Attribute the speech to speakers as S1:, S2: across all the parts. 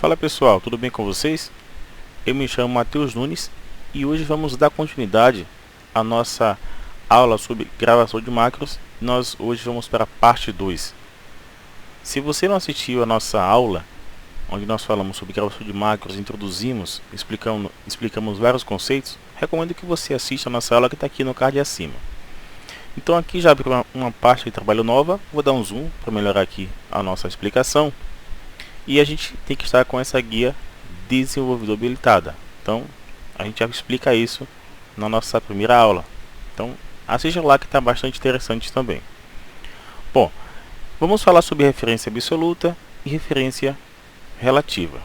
S1: Fala pessoal, tudo bem com vocês? Eu me chamo Matheus Nunes e hoje vamos dar continuidade à nossa aula sobre gravação de macros. Nós hoje vamos para a parte 2. Se você não assistiu a nossa aula, onde nós falamos sobre gravação de macros, introduzimos, explicamos vários conceitos, recomendo que você assista a nossa aula que está aqui no card acima. Então aqui já abriu uma parte de trabalho nova, vou dar um zoom para melhorar aqui a nossa explicação. E a gente tem que estar com essa guia desenvolvedor habilitada. Então a gente já explica isso na nossa primeira aula. Então assista lá que está bastante interessante também. Bom, vamos falar sobre referência absoluta e referência relativa.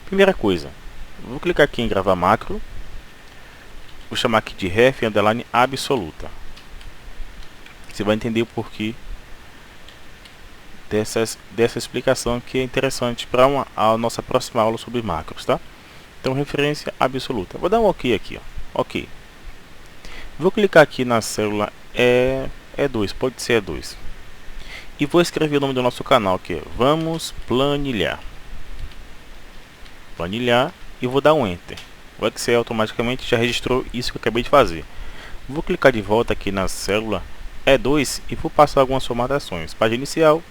S1: Primeira coisa, vou clicar aqui em gravar macro. Vou chamar aqui de ref underline absoluta. Você vai entender o porquê dessa explicação, que é interessante para a nossa próxima aula sobre macros, tá? Então, referência absoluta. Vou dar um OK aqui, ó. OK. Vou clicar aqui na célula E2, pode ser E2. E vou escrever o nome do nosso canal, que é Vamos Planilhar. Planilhar, e vou dar um Enter. O Excel automaticamente já registrou isso que eu acabei de fazer. Vou clicar de volta aqui na célula E2 e vou passar algumas formatações. Página inicial.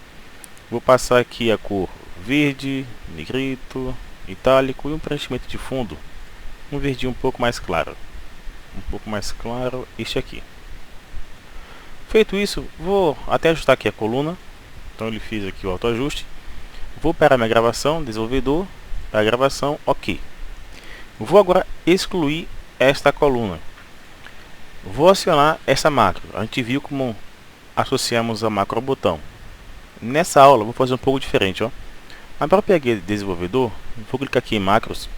S1: Vou passar aqui a cor verde, negrito, itálico e um preenchimento de fundo. Um verdinho um pouco mais claro. Este aqui. Feito isso, vou até ajustar aqui a coluna. Então ele fez aqui o autoajuste. Vou para a minha gravação, desenvolvedor, para a gravação, OK. Vou agora excluir esta coluna. Vou acionar essa macro. A gente viu como associamos a macro ao botão. Nessa aula vou fazer um pouco diferente, ó. Na própria guia de desenvolvedor, vou clicar aqui em macros.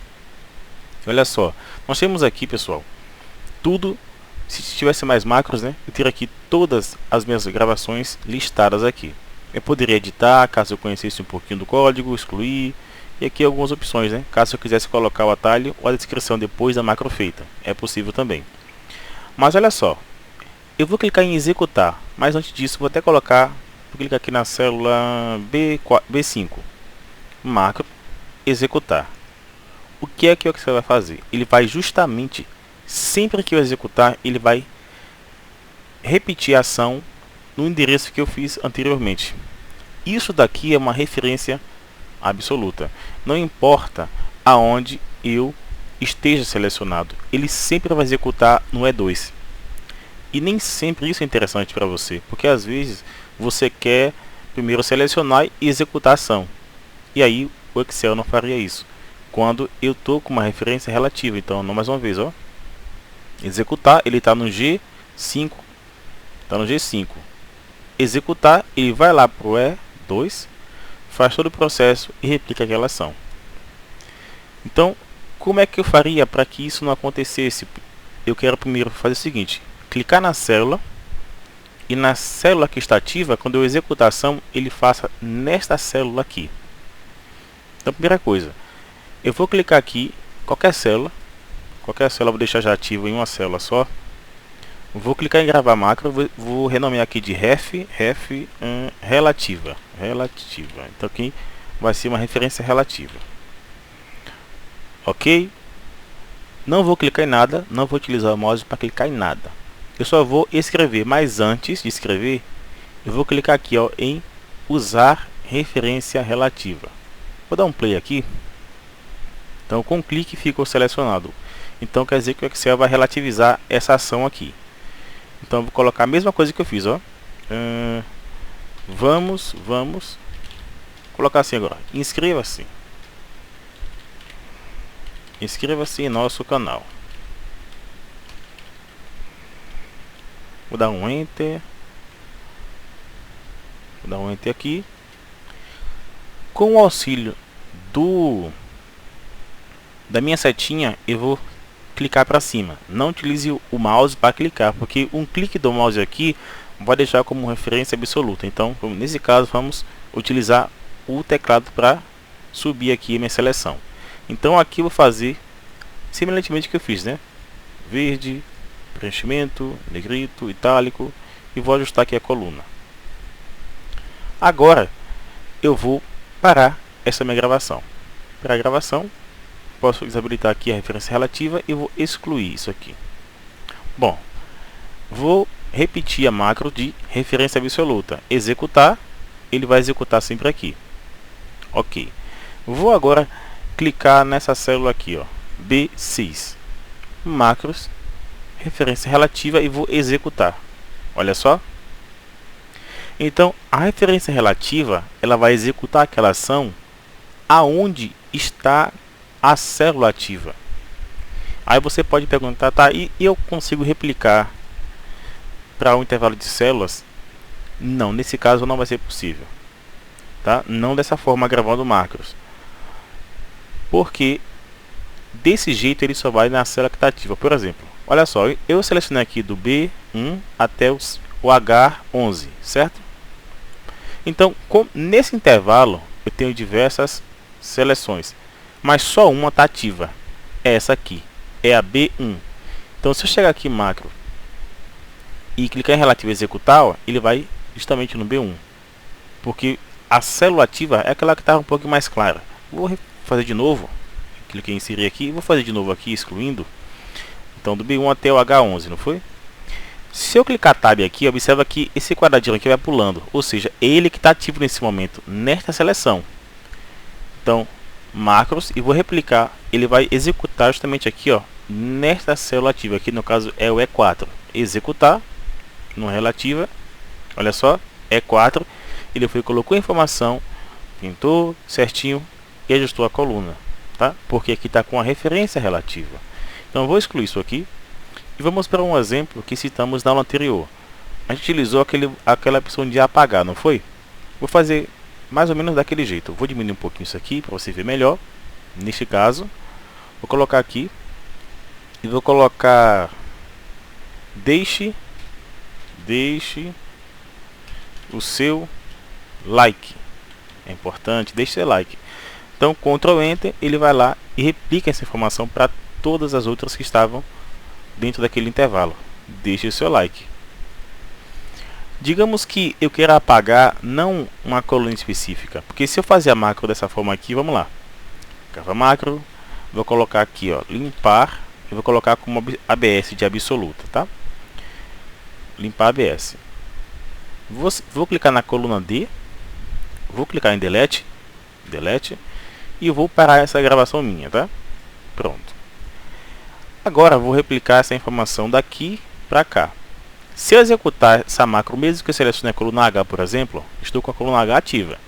S1: Olha só, nós temos aqui, pessoal, tudo. Se tivesse mais macros, né, eu teria aqui todas as minhas gravações listadas aqui. Eu poderia editar, caso eu conhecesse um pouquinho do código, excluir, e aqui algumas opções, né, caso eu quisesse colocar o atalho ou a descrição depois da macro feita. É possível também. Mas olha só, eu vou clicar em executar, mas antes disso vou até colocar. Vou clicar aqui na célula B5, macro, executar. O que é que você vai fazer? Ele vai justamente, sempre que eu executar, ele vai repetir a ação no endereço que eu fiz anteriormente. Isso daqui é uma referência absoluta. Não importa aonde eu esteja selecionado, ele sempre vai executar no E2. E nem sempre isso é interessante para você, porque às vezes você quer primeiro selecionar e executar a ação. E aí o Excel não faria isso quando eu estou com uma referência relativa. Então, mais uma vez, ó, executar, ele está no G5. Está no G5. Executar, ele vai lá para o E2, faz todo o processo e replica aquela ação. Então, como é que eu faria para que isso não acontecesse? Eu quero primeiro fazer o seguinte: clicar na célula. E na célula que está ativa, quando eu executar a ação, ele faça nesta célula aqui. Então, primeira coisa, eu vou clicar aqui, qualquer célula vou deixar já ativo em uma célula só. Vou clicar em gravar macro, vou renomear aqui de relativa. Então aqui vai ser uma referência relativa. OK? Não vou clicar em nada, não vou utilizar o mouse para clicar em nada. Eu só vou escrever, mas antes de escrever, eu vou clicar aqui, ó, em usar referência relativa. Vou dar um play aqui. Então, com um clique ficou selecionado. Então, quer dizer que o Excel vai relativizar essa ação aqui. Então, vou colocar a mesma coisa que eu fiz, ó. Vamos colocar assim agora. Inscreva-se. Inscreva-se em nosso canal. Vou dar um Enter. Vou dar um Enter aqui. Com o auxílio da minha setinha, eu vou clicar para cima. Não utilize o mouse para clicar, porque um clique do mouse aqui vai deixar como referência absoluta. Então, nesse caso, vamos utilizar o teclado para subir aqui a minha seleção. Então, aqui eu vou fazer semelhantemente o que eu fiz, né? Verde, preenchimento, negrito, itálico, e vou ajustar aqui a coluna. Agora eu vou parar essa minha gravação. para a gravação, posso desabilitar aqui a referência relativa e vou excluir isso aqui. Bom, vou repetir a macro de referência absoluta. Executar, ele vai executar sempre aqui. Ok. Vou agora clicar nessa célula aqui, ó, B6. Macros, referência relativa e vou executar. Olha só. Então, a referência relativa, ela vai executar aquela ação aonde está a célula ativa. Aí você pode perguntar, tá, e eu consigo replicar para um intervalo de células? Não, nesse caso não vai ser possível, tá? Não dessa forma gravando macros, porque desse jeito ele só vai na célula que está ativa. Por exemplo, olha só, eu selecionei aqui do B1 até o H11, certo? Então, nesse intervalo eu tenho diversas seleções, mas só uma está ativa, é essa aqui, é a B1. Então, se eu chegar aqui em macro e clicar em relativo executar, ó, ele vai justamente no B1, porque a célula ativa é aquela que está um pouco mais clara. Vou fazer de novo, cliquei em inserir aqui, vou fazer de novo aqui, excluindo. Então, do B1 até o H11, não foi? Se eu clicar Tab aqui, observa que esse quadradinho aqui vai pulando, ou seja, ele que está ativo nesse momento, nesta seleção. Então, macros, e vou replicar, ele vai executar justamente aqui, ó, nesta célula ativa, aqui no caso é o E4. Executar, no relativa, olha só, E4, ele foi, colocou a informação, pintou certinho e ajustou a coluna, tá? Porque aqui está com a referência relativa. Então, vou excluir isso aqui. E vamos para um exemplo que citamos na aula anterior. A gente utilizou aquela opção de apagar, não foi? Vou fazer mais ou menos daquele jeito. Vou diminuir um pouquinho isso aqui para você ver melhor. Neste caso, vou colocar aqui e vou colocar deixe o seu like. É importante, deixe seu like. Então, Ctrl Enter, ele vai lá e replica essa informação para todas as outras que estavam dentro daquele intervalo. Deixe o seu like. Digamos que eu queira apagar não uma coluna específica, porque se eu fazer a macro dessa forma aqui, vamos lá, grava macro, vou colocar aqui, ó, limpar, e vou colocar como ABS de absoluta, tá? Limpar ABS. Vou clicar na coluna D, vou clicar em delete, e vou parar essa gravação minha, tá? Pronto. Agora vou replicar essa informação daqui para cá. Se eu executar essa macro, mesmo que eu selecione a coluna H, por exemplo, estou com a coluna H ativa.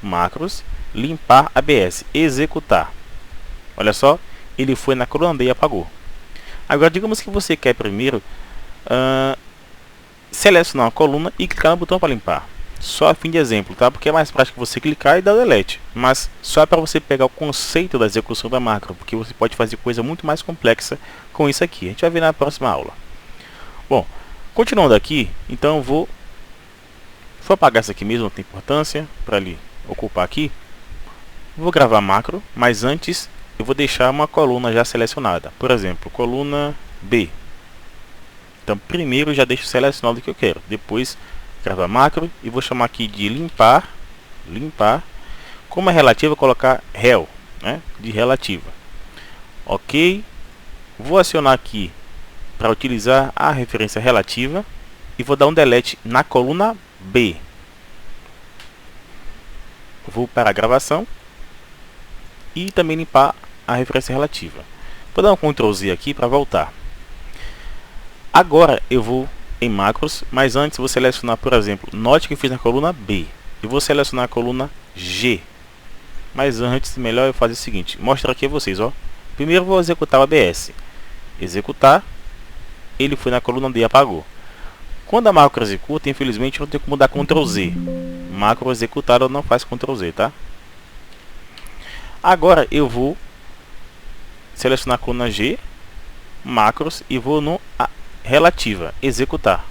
S1: Macros, limpar ABS, executar. Olha só, ele foi na coluna D e apagou. Agora, digamos que você quer primeiro selecionar uma coluna e clicar no botão para limpar. Só a fim de exemplo, tá? Porque é mais prático você clicar e dar delete. Mas só para você pegar o conceito da execução da macro, porque você pode fazer coisa muito mais complexa com isso aqui. A gente vai ver na próxima aula. Bom, continuando aqui, então eu vou apagar isso aqui mesmo, não tem importância para ele ocupar aqui. Vou gravar macro, mas antes eu vou deixar uma coluna já selecionada. Por exemplo, coluna B. Então primeiro já deixo selecionado o que eu quero. Depois gravar macro e vou chamar aqui de limpar. Como é relativa, vou colocar rel, né, de relativa. Ok. Vou acionar aqui para utilizar a referência relativa e vou dar um delete na coluna B. Vou para a gravação e também limpar a referência relativa. Vou dar um Ctrl Z aqui para voltar. Agora eu vou em macros, mas antes vou selecionar, por exemplo, note que eu fiz na coluna B. Eu vou selecionar a coluna G. Mas antes, melhor eu fazer o seguinte, mostrar aqui a vocês, ó. Primeiro vou executar o ABS. Executar, ele foi na coluna D e apagou. Quando a macro executa, infelizmente não tem como dar Ctrl Z. Macro executada não faz Ctrl Z, tá? Agora eu vou selecionar a coluna G, macros, e vou no relativa, executar.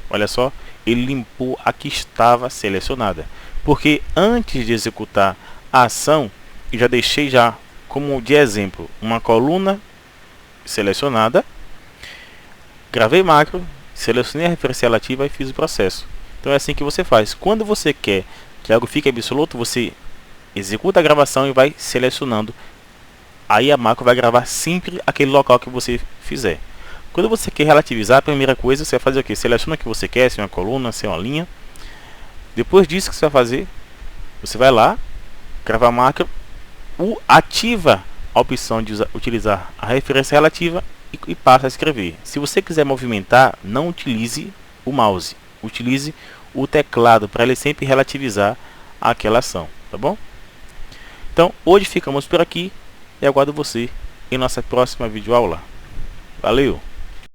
S1: Olha só, ele limpou a que estava selecionada, porque antes de executar a ação, eu já deixei já como de exemplo uma coluna selecionada, gravei macro, selecionei a referência relativa e fiz o processo. Então é assim que você faz. Quando você quer que algo fique absoluto, você executa a gravação e vai selecionando. Aí a macro vai gravar sempre aquele local que você fizer. Quando você quer relativizar, a primeira coisa você vai fazer o que? Seleciona o que você quer, se é uma coluna, se é uma linha. Depois disso que você vai fazer, você vai lá, gravar macro, ativa a opção de utilizar a referência relativa e passa a escrever. Se você quiser movimentar, não utilize o mouse, utilize o teclado para ele sempre relativizar aquela ação, tá bom? Então hoje ficamos por aqui e aguardo você em nossa próxima videoaula. Valeu!